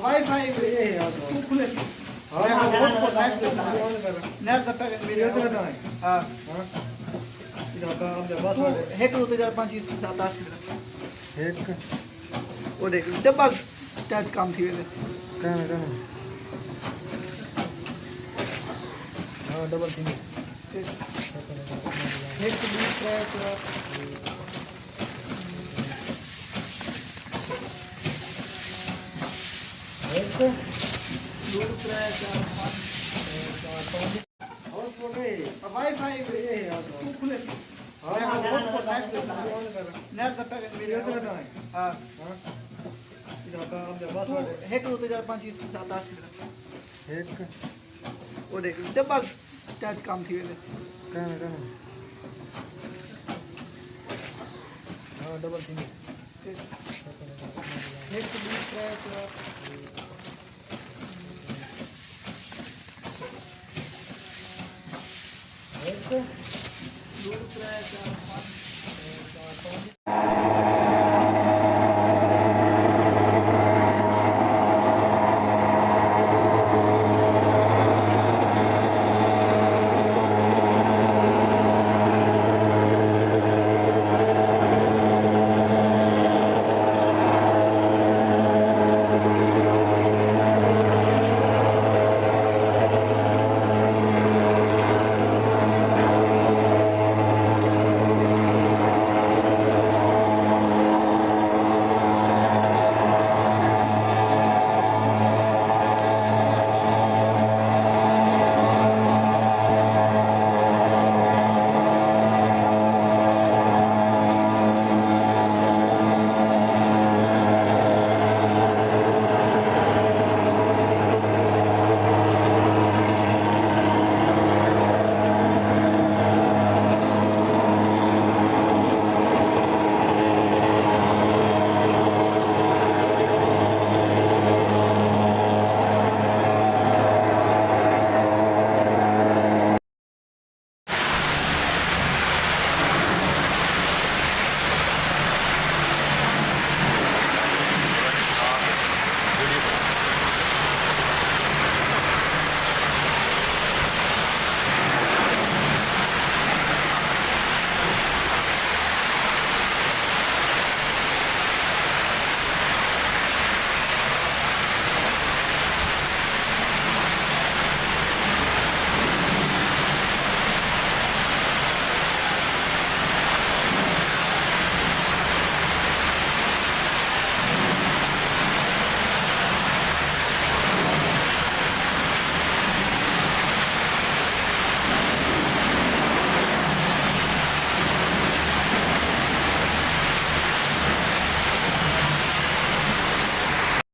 wifi तू खुले hotspot net दे packet मेरे हां हेक होते जरा 5-7-8 हेक वो देख डब्बा टच काम थी वेले कहना हाँ डबल थी हेक बीच क्रैक हेक दूर क्रैक वाईफाई तू खुले हॉटस्पॉट नेट दे पैकेट मेरे हां हेक होते जरा 5-7-8 हेक वो देख डब्बा टच काम थी वेले कहना हाँ डबल थी हेक बीच क्रैक हेक